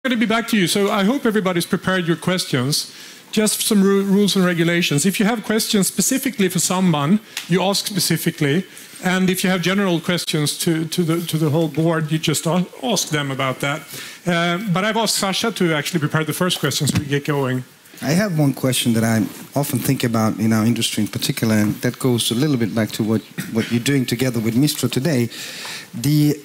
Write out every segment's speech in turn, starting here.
I'm going to be back to you, so I hope everybody's prepared your questions. Just some rules and regulations. If you have questions specifically for someone, you ask specifically. And if you have general questions to the whole board, you just ask them about that. But I've asked Sasha to actually prepare the first question so we get going. I have one question that I often think about in our industry in particular, and that goes a little bit back to what you're doing together with Mistro today. The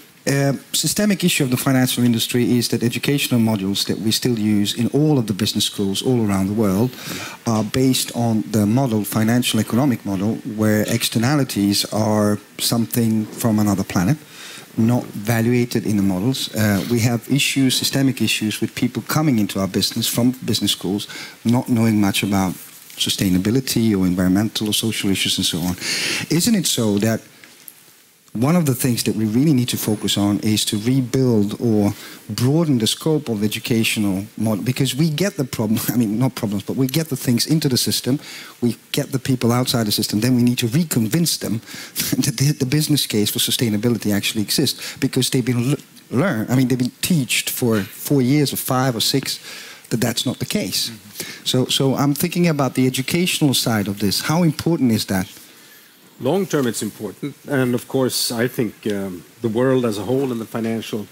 systemic issue of the financial industry is that educational modules that we still use in all of the business schools all around the world are based on the model, financial economic model, where externalities are something from another planet, not evaluated in the models. We have issues, systemic issues, with people coming into our business from business schools, not knowing much about sustainability or environmental or social issues and so on. Isn't it so that one of the things that we really need to focus on is to rebuild or broaden the scope of educational model? Because we get the problem, I mean, not problems, but we get the things into the system, we get the people outside the system, then we need to reconvince them that the business case for sustainability actually exists, because they've been they've been taught for 4 years or 5 or 6 that that's not the case. So I'm thinking about the educational side of this. How important is that? Long term, it's important, and of course, I think the world as a whole and the financial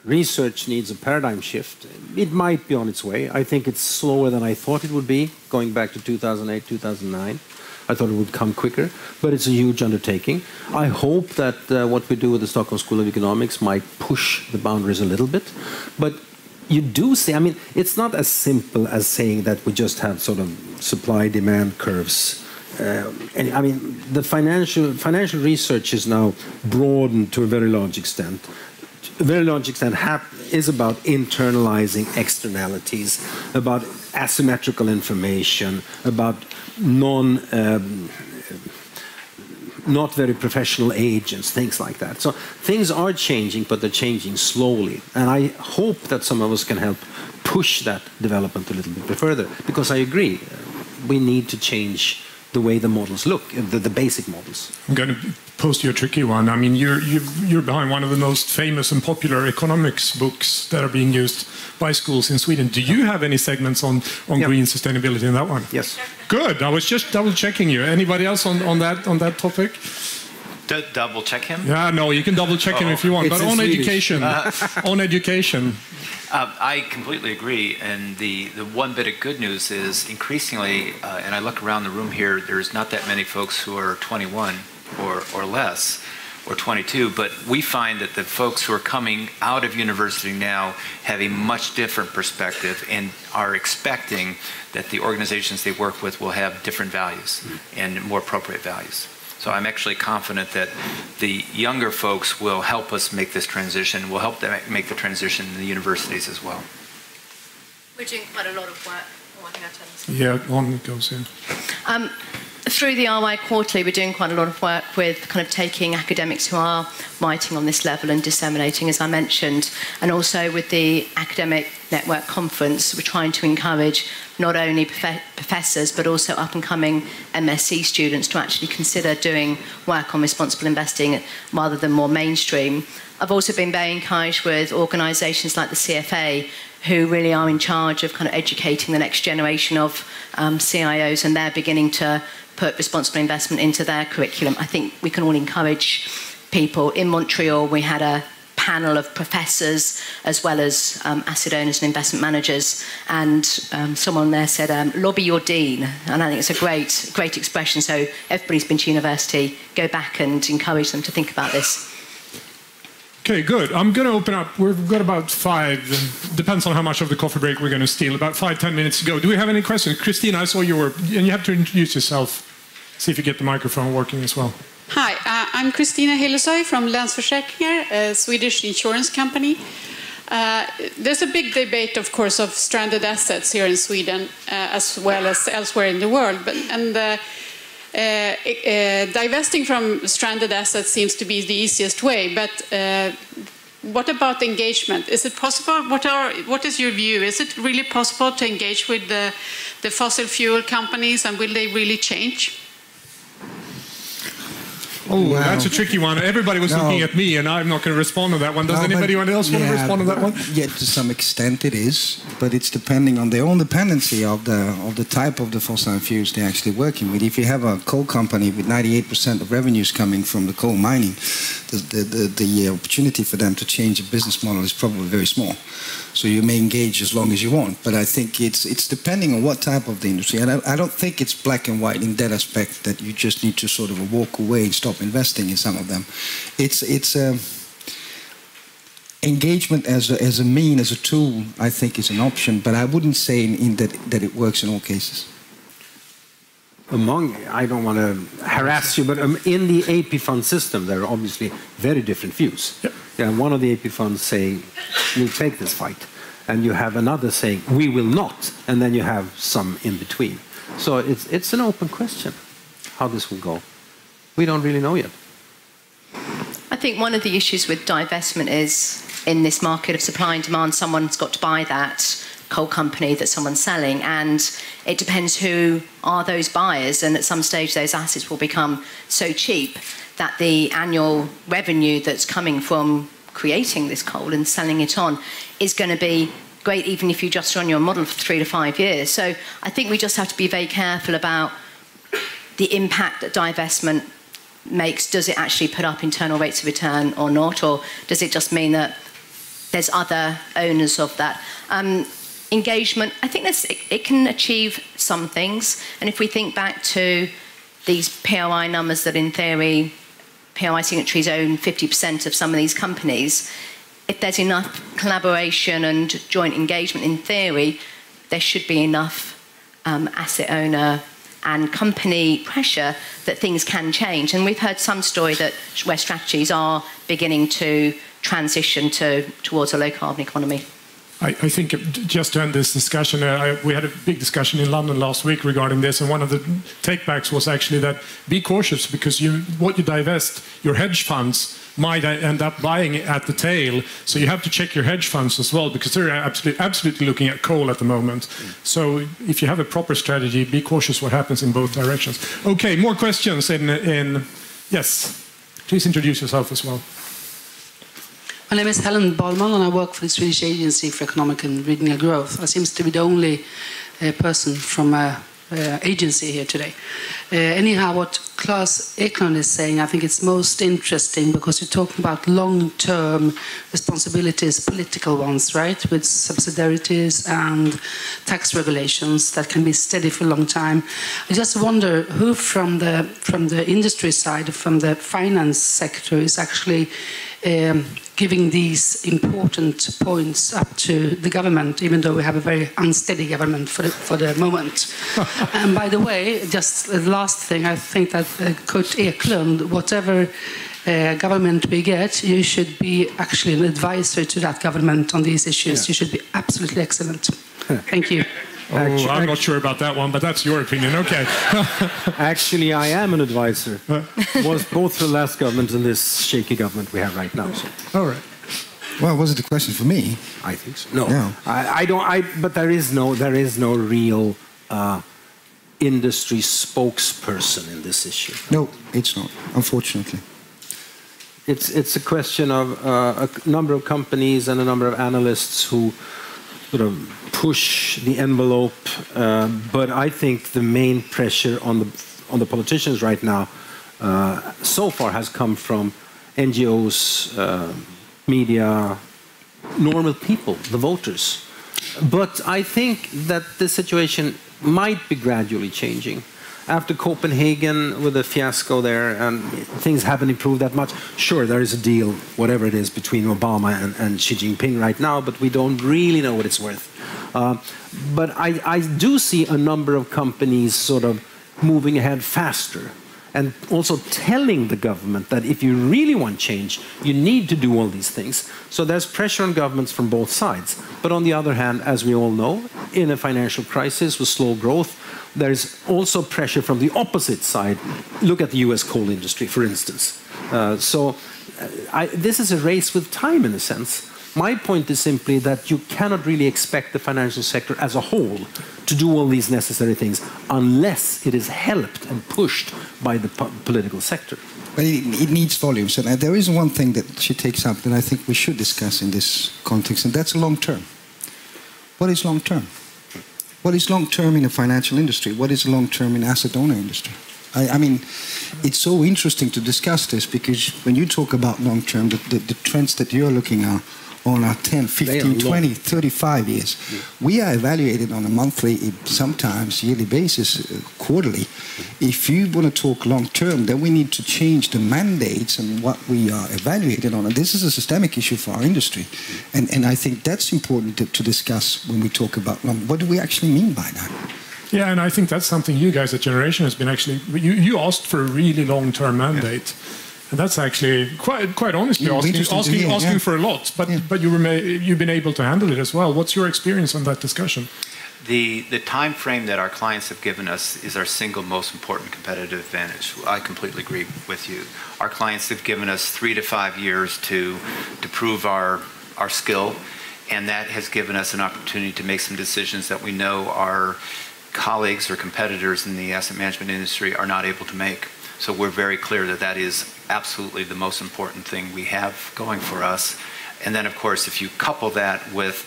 research needs a paradigm shift. It might be on its way. I think it's slower than I thought it would be, going back to 2008, 2009. I thought it would come quicker, but it's a huge undertaking. I hope that what we do with the Stockholm School of Economics might push the boundaries a little bit, but you do see, I mean, it's not as simple as saying that we just have sort of supply-demand curves. And I mean, the financial research is now broadened to a very large extent. A very large extent is about internalizing externalities, about asymmetrical information, about not very professional agents, things like that. So things are changing, but they're changing slowly. And I hope that some of us can help push that development a little bit further, because I agree, we need to change the way the models look, the basic models. I'm going to post you a tricky one. I mean, you're behind one of the most famous and popular economics books that are being used by schools in Sweden. Do you have any segments on green sustainability in that one? Yes. Good. I was just double checking you. Anybody else on that topic? Double check him? Yeah, no, you can double check him if you want. But on education, on education. I completely agree. And the one bit of good news is increasingly, and I look around the room here, there's not that many folks who are 21 or less, or 22, but we find that the folks who are coming out of university now have a much different perspective and are expecting that the organizations they work with will have different values and more appropriate values. So I'm actually confident that the younger folks will help us make this transition, will help them make the transition in the universities as well. We're doing quite a lot of work. Oh, I think I turned this on. Yeah, on it goes, yeah. Through the RY Quarterly, we're doing quite a lot of work with kind of taking academics who are writing on this level and disseminating, as I mentioned, and also with the Academic Network Conference, we're trying to encourage not only professors but also up-and-coming MSc students to actually consider doing work on responsible investing rather than more mainstream. I've also been very encouraged with organisations like the CFA, who really are in charge of kind of educating the next generation of CIOs, and they're beginning to put responsible investment into their curriculum. I think we can all encourage people. In Montreal, we had a panel of professors as well as asset owners and investment managers, and someone there said, lobby your dean, and I think it's a great expression. So everybody's been to university, go back and encourage them to think about this. Okay, good. I'm going to open up. We've got about 5, depends on how much of the coffee break we're going to steal, about 5-10 minutes to go. Do we have any questions? Christina, I saw you were, and you have to introduce yourself. See if you get the microphone working as well. Hi, I'm Christina Hillesøy from Länsförsäkringar, a Swedish insurance company. There's a big debate, of course, of stranded assets here in Sweden as well as elsewhere in the world. Divesting from stranded assets seems to be the easiest way, but what about engagement? Is it possible? What is your view? Is it really possible to engage with the fossil fuel companies, and will they really change? Oh, well, that's a tricky one. Everybody was looking at me, and I'm not going to respond to that one. Does anybody else want to respond to that one? Yeah, to some extent it is, but it's depending on their own dependency of the type of the fossil fuels they're actually working with. If you have a coal company with 98% of revenues coming from the coal mining, the opportunity for them to change a business model is probably very small. So you may engage as long as you want, but I think it's depending on what type of the industry. And I don't think it's black and white in that aspect that you just need to sort of walk away and stop investing in some of them. It's engagement as a mean, as a tool, I think is an option, but I wouldn't say that it works in all cases. I don't want to harass you, but in the AP fund system, there are obviously very different views. Yep. Yeah, one of the AP funds saying, we'll take this fight, and you have another saying, we will not, and then you have some in between. So it's an open question, how this will go. We don't really know yet. I think one of the issues with divestment is, in this market of supply and demand, someone's got to buy that coal company that someone's selling, and it depends who are those buyers, and at some stage those assets will become so cheap that the annual revenue that's coming from creating this coal and selling it on is going to be great, even if you just run your model for 3 to 5 years. So I think we just have to be very careful about the impact that divestment makes. Does it actually put up internal rates of return or not, or does it just mean that there's other owners of that? Engagement, I think it can achieve some things. And if we think back to these POI numbers that in theory POI signatories own 50% of some of these companies, if there's enough collaboration and joint engagement, in theory, there should be enough asset owner and company pressure that things can change. And we've heard some story where strategies are beginning to transition towards a low-carbon economy. I think just to end this discussion, we had a big discussion in London last week regarding this, and one of the takebacks was actually that be cautious, because what you divest, your hedge funds might end up buying at the tail. So you have to check your hedge funds as well, because they're absolutely looking at coal at the moment. So if you have a proper strategy, be cautious what happens in both directions. Okay, more questions yes, please introduce yourself as well. My name is Helene and I work for the Swedish Agency for Economic and Regional Growth. I seem to be the only person from an agency here today. Anyhow, what Klas Eklund is saying, I think it's most interesting, because you're talking about long-term responsibilities, political ones, right, with subsidiarities and tax regulations that can be steady for a long time. I just wonder who from the industry side, from the finance sector, is actually giving these important points up to the government, even though we have a very unsteady government for the moment. And by the way, just the last thing, I think that Coach Eklund, whatever government we get, you should be actually an advisor to that government on these issues. Yeah. You should be absolutely excellent. Thank you. I'm not sure about that one, but that's your opinion. Okay. Actually, I am an advisor. Was both the last government and this shaky government we have right now. So. All right. Well, was it a question for me? I think so. No, I don't. But there is no real industry spokesperson in this issue. No, it's not. Unfortunately. It's a question of a number of companies and a number of analysts who sort of push the envelope, but I think the main pressure on the politicians right now so far has come from NGOs, media, normal people, the voters. But I think that the situation might be gradually changing. After Copenhagen, with the fiasco there, and things haven't improved that much. Sure, there is a deal, whatever it is, between Obama and Xi Jinping right now, but we don't really know what it's worth. But I do see a number of companies sort of moving ahead faster, and also telling the government that if you really want change, you need to do all these things. So there's pressure on governments from both sides. But on the other hand, as we all know, in a financial crisis with slow growth, there's also pressure from the opposite side. Look at the US coal industry, for instance. This is a race with time, in a sense. My point is simply that you cannot really expect the financial sector as a whole to do all these necessary things unless it is helped and pushed by the political sector. But it needs volumes. And there is one thing that she takes up that I think we should discuss in this context, and that's long term. What is long term? What is long term in the financial industry? What is long term in asset owner industry? I mean, it's so interesting to discuss this because when you talk about long term, the trends that you're looking at on our 10, 15, 20, 35 years. Yeah. We are evaluated on a monthly, sometimes yearly basis, quarterly. If you want to talk long term, then we need to change the mandates and what we are evaluated on. And this is a systemic issue for our industry. And I think that's important to discuss when we talk about long. What do we actually mean by that? Yeah, and I think that's something you guys at Generation has been actually, you asked for a really long-term mandate. Yeah. And that's actually quite honestly asking for a lot, but you've been able to handle it as well. What's your experience on that discussion? The time frame that our clients have given us is our single most important competitive advantage. I completely agree with you. Our clients have given us 3 to 5 years to prove our skill, and that has given us an opportunity to make some decisions that we know our colleagues or competitors in the asset management industry are not able to make. So we're very clear that that is absolutely the most important thing we have going for us. And then, of course, if you couple that with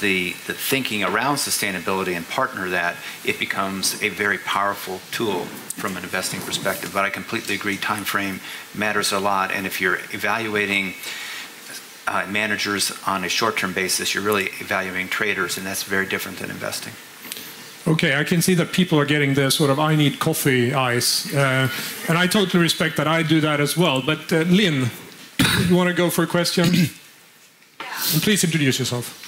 the thinking around sustainability and partner that, it becomes a very powerful tool from an investing perspective. But I completely agree, time frame matters a lot. And if you're evaluating managers on a short-term basis, you're really evaluating traders, and that's very different than investing. Okay, I can see that people are getting the sort of I need coffee eyes. And I totally respect that. I do that as well. But Lynn, you want to go for a question? And please introduce yourself.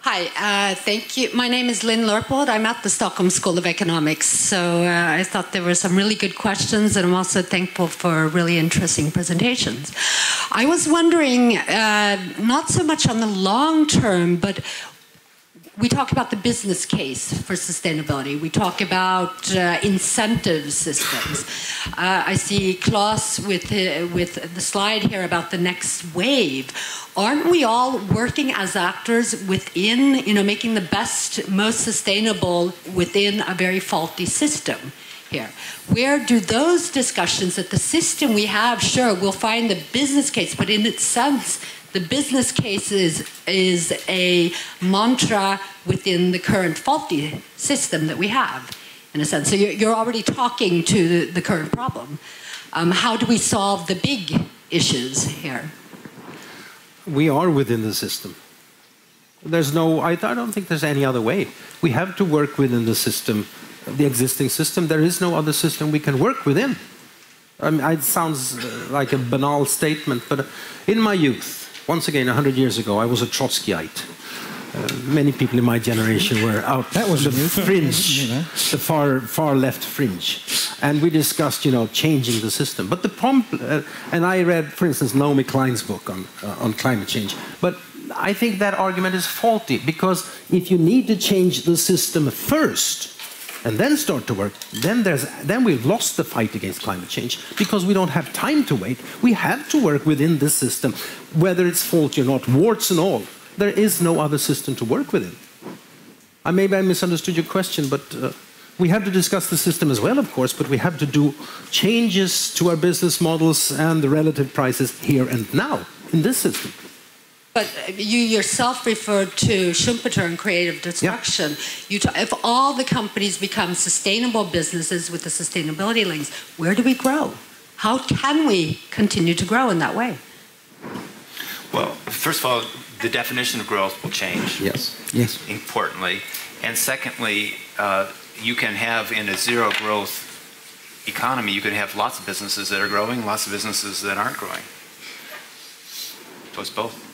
Hi, thank you. My name is Lynn Lurpold. I'm at the Stockholm School of Economics. So I thought there were some really good questions, and I'm also thankful for really interesting presentations. I was wondering, not so much on the long term, but we talk about the business case for sustainability. We talk about incentive systems. I see Klas with the slide here about the next wave. Aren't we all working as actors within, making the best, most sustainable within a very faulty system here? Where do those discussions that the system we have, sure, we'll find the business case, but in its sense, the business case is a mantra within the current faulty system that we have, in a sense. So you're already talking to the current problem. How do we solve the big issues here? We are within the system. I don't think there's any other way. We have to work within the system, the existing system. There is no other system we can work within. I mean, it sounds like a banal statement, but in my youth, once again, 100 years ago, I was a Trotskyite. Many people in my generation were out that was the fringe, the far left fringe. And we discussed, changing the system. But the problem, and I read, for instance, Naomi Klein's book on climate change. But I think that argument is faulty, because if you need to change the system first, and then start to work, then we've lost the fight against climate change, because we don't have time to wait. We have to work within this system, whether it's faulty or not, warts and all. There is no other system to work within. Maybe I misunderstood your question, but we have to discuss the system as well, of course, but we have to do changes to our business models and the relative prices here and now in this system. But you yourself referred to Schumpeter and creative destruction. Yeah. If all the companies become sustainable businesses with the sustainability links, where do we grow? How can we continue to grow in that way? Well, first of all, the definition of growth will change. Yes. Importantly. And secondly, you can have in a zero growth economy, you can have lots of businesses that are growing, lots of businesses that aren't growing. So it's both.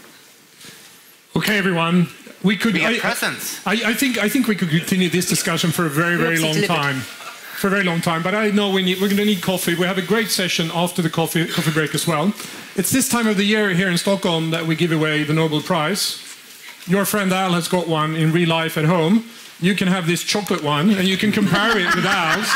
Okay, everyone. We have presence. I think we could continue this discussion for a very long time. For a very long time. But I know we're going to need coffee. We have a great session after the coffee break as well. It's this time of the year here in Stockholm that we give away the Nobel Prize. Your friend Al has got one in real life at home. You can have this chocolate one, and you can compare it with Al's,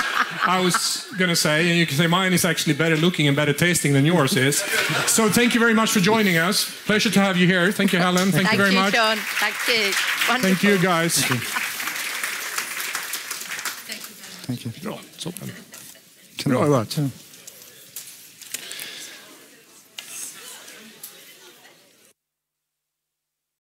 I was going to say, and you can say mine is actually better looking and better tasting than yours is. So thank you very much for joining us. Pleasure to have you here. Thank you, Helen. Thank you very much. Sean. Thank you. Wonderful. Thank you, guys. Thank you. Bra, toppen. Bra jobbat.